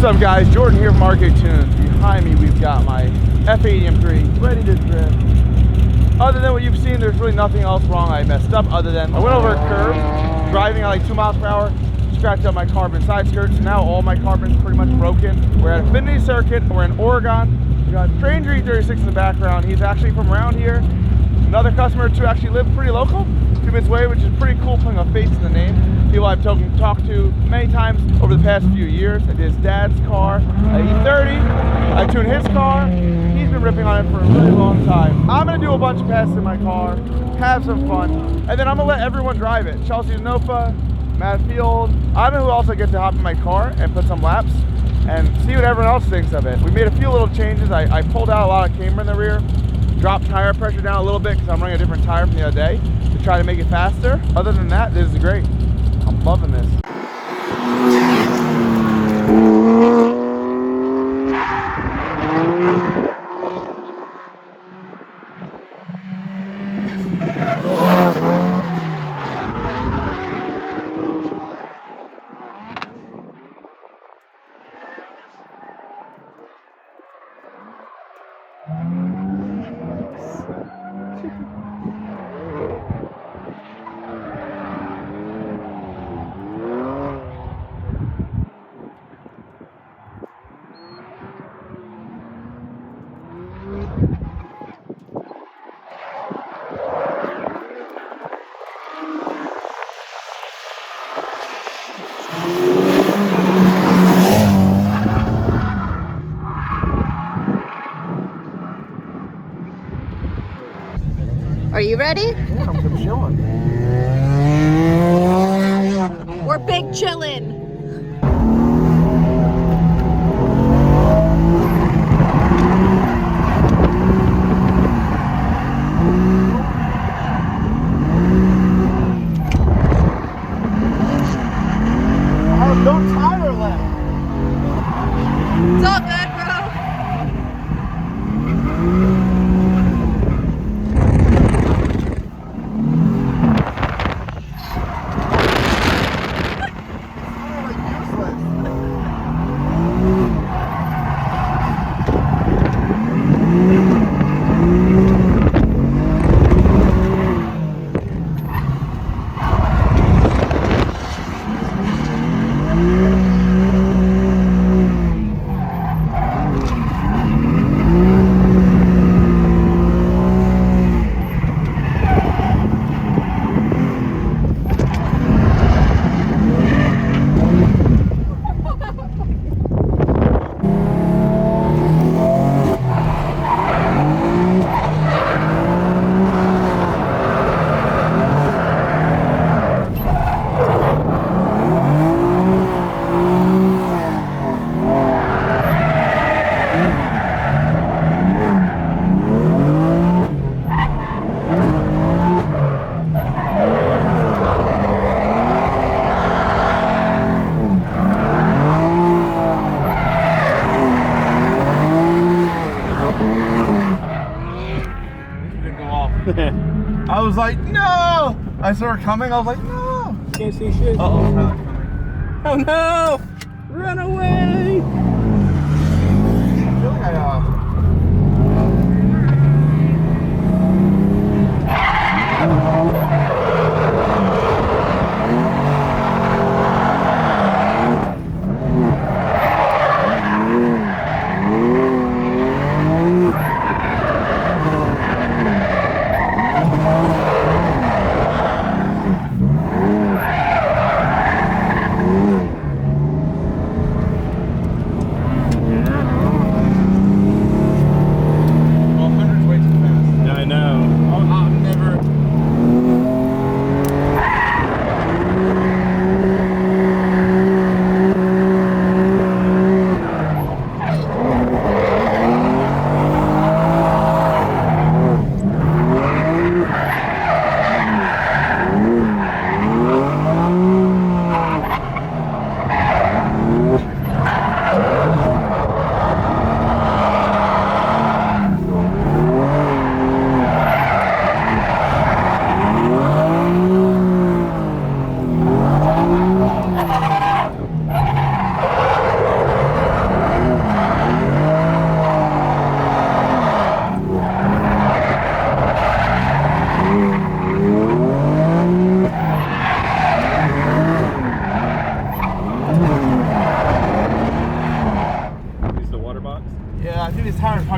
What's up guys, Jordan here from Arcade Tunes. Behind me we've got my F80 M3 ready to drift. Other than what you've seen, there's really nothing else wrong I messed up other than I went over a curve, driving at like 2 miles per hour, scratched up my carbon side skirts, and now all my carbon's pretty much broken. We're at Affinity circuit, we're in Oregon. We got Stranger E36 in the background. He's actually from around here. Another customer to actually live pretty local, 2 minutes away, which is pretty cool, putting a face in the name. People I've talked to many times over the past few years. I did his dad's car, an E30. I tuned his car. He's been ripping on it for a really long time. I'm gonna do a bunch of passes in my car, have some fun, and then I'm gonna let everyone drive it. Chelsea Nofa, Matt Field. I don't know who else I get to hop in my car and put some laps and see what everyone else thinks of it. We made a few little changes. I pulled out a lot of camber in the rear, dropped tire pressure down a little bit because I'm running a different tire from the other day to try to make it faster. Other than that, this is great. I'm loving this. Are you ready? Yeah, I'm chilling. We're big chillin'. I have no tire left. It's all good, bro. I was like, no! I saw her coming, I was like, no! Can't see shit. Uh-oh, Tyler coming. Oh no! Run away! I feel like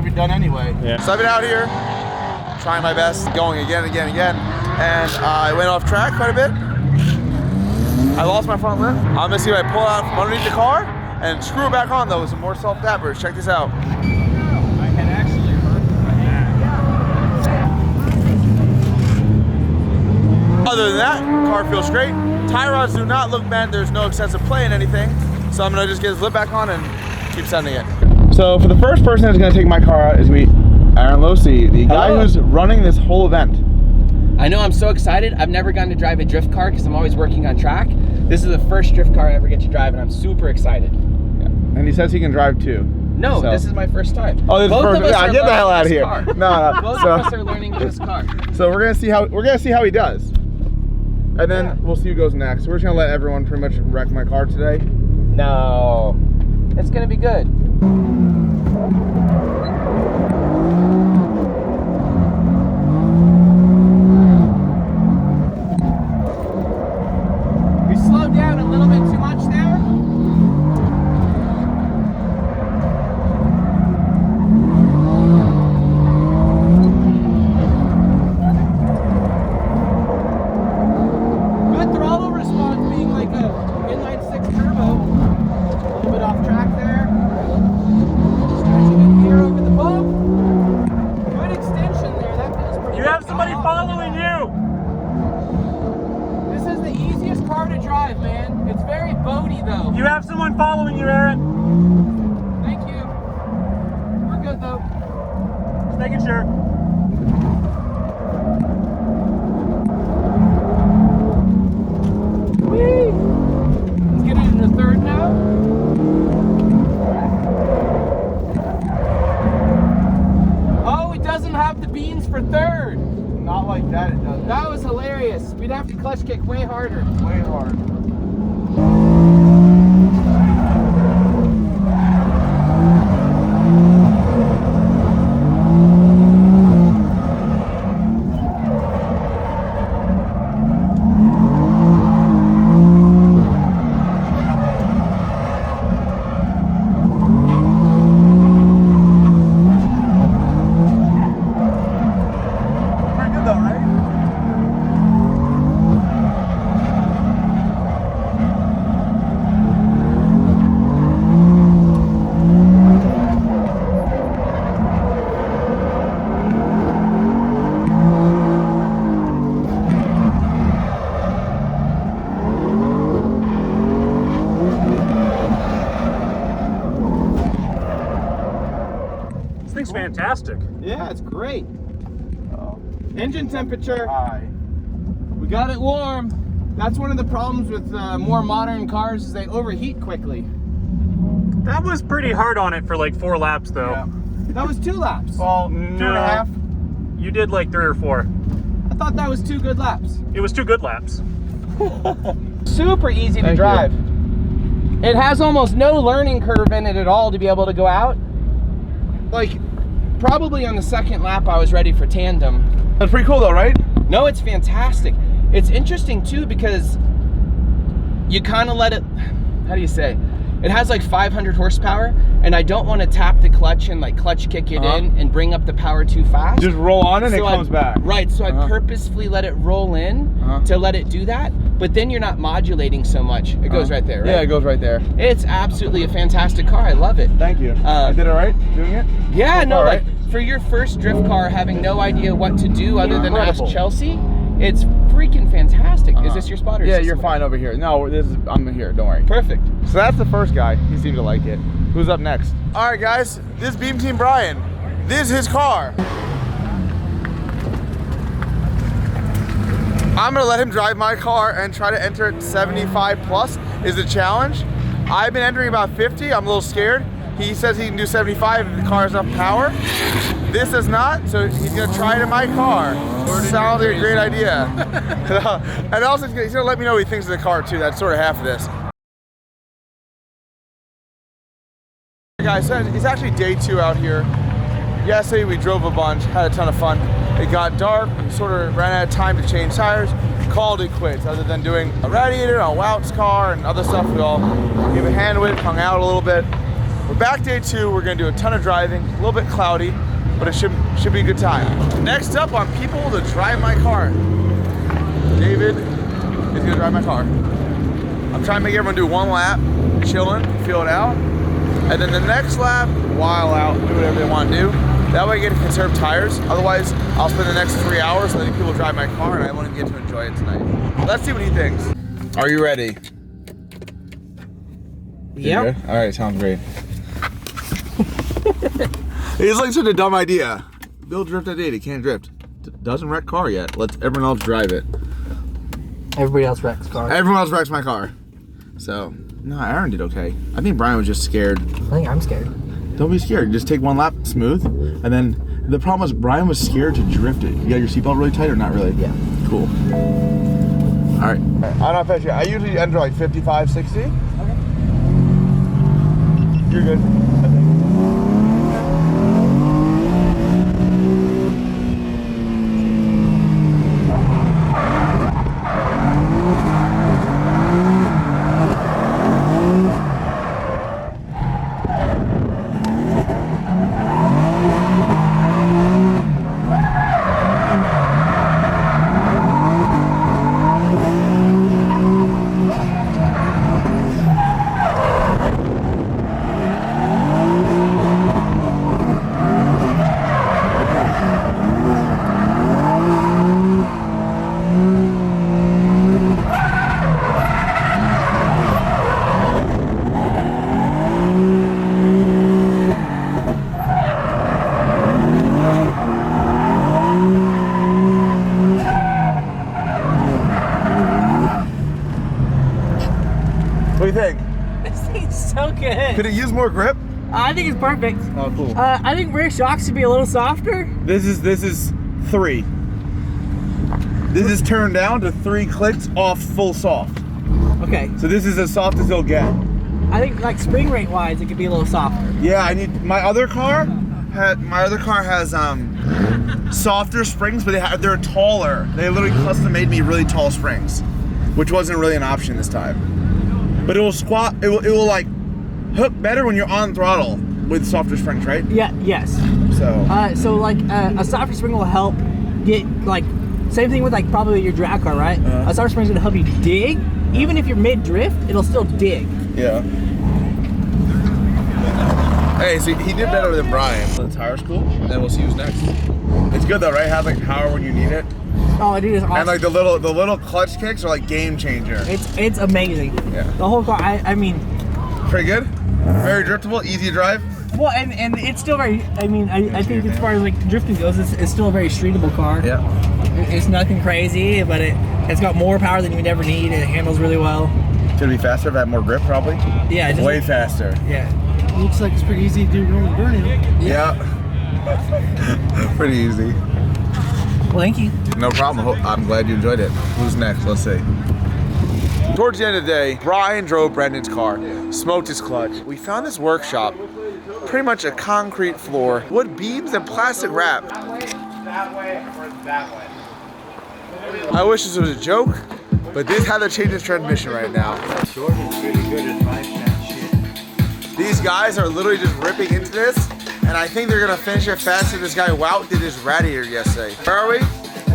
if you're done anyway. Yeah. So I've been out here trying my best, going again, and I went off track quite a bit. I lost my front lip. I'm gonna see if I pull out from underneath the car and screw it back on though with some more self-dappers. Check this out. I had actually heard Other than that, car feels great. Tie rods do not look bent. There's no excessive play in anything. So I'm gonna just get this lip back on and keep sending it. So for the first person that's gonna take my car out is me, Aaron Losi, the guy who's running this whole event. I know, I'm so excited. I've never gotten to drive a drift car because I'm always working on track. This is the first drift car I ever get to drive and I'm super excited. Yeah. And he says he can drive too. No, So- this is my first time. Oh, this is Both perfect. of us Yeah, are get the hell out of learning here. this car. No. Both So, of us are learning this car. so we're gonna see how he does. And then Yeah. we'll see who goes next. We're just gonna let everyone pretty much wreck my car today. No, it's gonna be good. We slowed down a little bit too much there. Good throttle response being like a inline-six turbo. A little bit off track there. Stretching in here over the bump. Good extension there. That feels pretty You good. have somebody Oh. following you. This is the easiest car to drive, man. It's very boaty though. You have someone following you, Aaron. Thank you. We're good though. Just making sure. Whee! Let's get into the third now. Oh, it doesn't have the beans for third. Not like that, it doesn't. That was hilarious. We'd have to clutch kick way harder. Way hard. Pretty good though, right? This thing's fantastic. Yeah, it's great. Engine temperature. High. We got it warm. That's one of the problems with more modern cars is they overheat quickly. That was pretty hard on it for like 4 laps though. Yeah. That was 2 laps. Well, 2.5. You did like 3 or 4. I thought that was 2 good laps. It was 2 good laps. Super easy to Thank drive. It has almost no learning curve in it at all to be able to go out. Like, probably on the second lap I was ready for tandem. That's pretty cool though, right? No, it's fantastic. It's interesting too because you kind of let it, how do you say? It has like 500 horsepower and I don't want to tap the clutch and like clutch kick it in and bring up the power too fast. Just roll on and it comes back. Right, so I purposefully let it roll in to let it do that, but then you're not modulating so much. It goes right there, right? Yeah, it goes right there. It's absolutely a fantastic car. I love it. Thank you. I did it right doing it? Yeah, So no, far, like right? for your first drift car, having no idea what to do other than ask Incredible. Chelsea, it's freaking fantastic. Is this your spotter? Yeah, you're fine over here. No, I'm here, don't worry. Perfect. So that's the first guy. He seemed to like it. Who's up next? All right, guys, this is Beam Team Brian. This is his car. I'm gonna let him drive my car and try to enter it 75 plus is the challenge. I've been entering about 50, I'm a little scared. He says he can do 75 if the car has enough power. This does not, so he's gonna try it in my car. Sounds like a great idea. And also he's gonna let me know what he thinks of the car too. That's sort of half of this. Guys, so it's actually day 2 out here. Yesterday we drove a bunch, had a ton of fun. It got dark, we sort of ran out of time to change tires, called it quits. Other than doing a radiator on Wout's car and other stuff, we all gave a hand with, hung out a little bit. We're back day 2. We're gonna do a ton of driving, a little bit cloudy, but it should be a good time. Next up on people to drive my car. David is gonna drive my car. I'm trying to make everyone do 1 lap, chilling, feel it out. And then the next lap, while out, do whatever they want to do. That way I get to conserve tires. Otherwise, I'll spend the next 3 hours letting people drive my car and I won't get to enjoy it tonight. Let's see what he thinks. Are you ready? Yep. All right, sounds great. It's like such a dumb idea. Bill drift at 80, can't drift. Doesn't wreck car yet. Let's everyone else drive it. Everybody else wrecks cars. Everyone else wrecks my car. So, no, Aaron did okay. I think Brian was just scared. I think I'm scared. Don't be scared. Just take 1 lap smooth. And then the problem was Brian was scared to drift it. You got your seatbelt really tight or not really? Yeah. Cool. All right. I don't know if I usually enter like 55, 60. Okay. You're good. What do you think? This thing's so good. Could it use more grip? I think it's perfect. Oh, cool. I think rear shocks should be a little softer. This is 3. This is turned down to 3 clicks off full soft. Okay. So this is as soft as it'll get. I think like spring rate wise, it could be a little softer. Yeah, I need my other car. Has softer springs, but they're taller. They literally custom made me really tall springs, which wasn't really an option this time. But it will squat. It will like hook better when you're on throttle with softer springs, right? Yeah. Yes. So. So like a softer spring will help get like same thing with like probably your drag car, right? A softer spring is gonna help you dig. Even if you're mid drift, it'll still dig. Yeah. Hey, so he did better than Brian. The tire school, and then we'll see who's next. It's good though, right? Have like power when you need it. Oh, dude, it's awesome. And like the little clutch kicks are like game changer. It's amazing. Yeah. The whole car, I mean. Pretty good. Very driftable, easy to drive. Well, and it's still very. I mean, I think as far as like drifting goes, it's still a very streetable car. Yeah. It's nothing crazy, but it's got more power than you would ever need. It handles really well. Should it be faster if it had more grip, probably? Yeah. It Way faster. Yeah. Looks like it's pretty easy to do room burning. Yeah. Pretty easy. Well, thank you. No problem. I'm glad you enjoyed it. Who's next? Let's see. Towards the end of the day, Brian drove Brendan's car, smoked his clutch. We found this workshop, pretty much a concrete floor, wood beams and plastic wrap. That way or that way? I wish this was a joke, but this is how they change this transmission right now. Jordan's really good at 5-shot shit. These guys are literally just ripping into this, and I think they're gonna finish it faster than this guy Wout did his radiator yesterday. Where are we?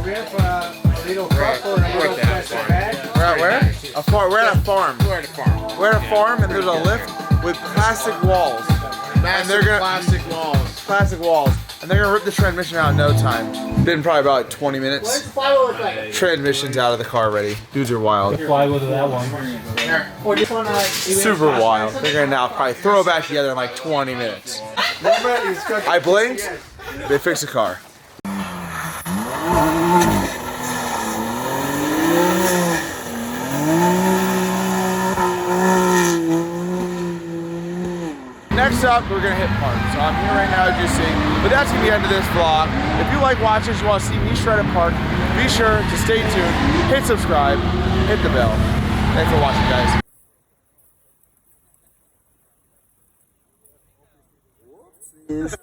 We have a little couple and a little plastic bag. We're at where? A farm. We're at a farm. We're at a farm. We're at a farm, and there's a lift with plastic walls. And they're gonna plastic walls, and they're gonna rip the transmission out in no time. Been probably about 20 minutes. Transmission's out of the car already. Dudes are wild. Fly with that one. Super wild. They're gonna now probably throw it back together in like 20 minutes. I blinked. They fixed the car. Next up, we're gonna hit park. So I'm here right now juicing, but that's gonna be the end of this vlog. If you like watching, you wanna see me shred at park, be sure to stay tuned, hit subscribe, hit the bell. Thanks for watching, guys. Whoopsies.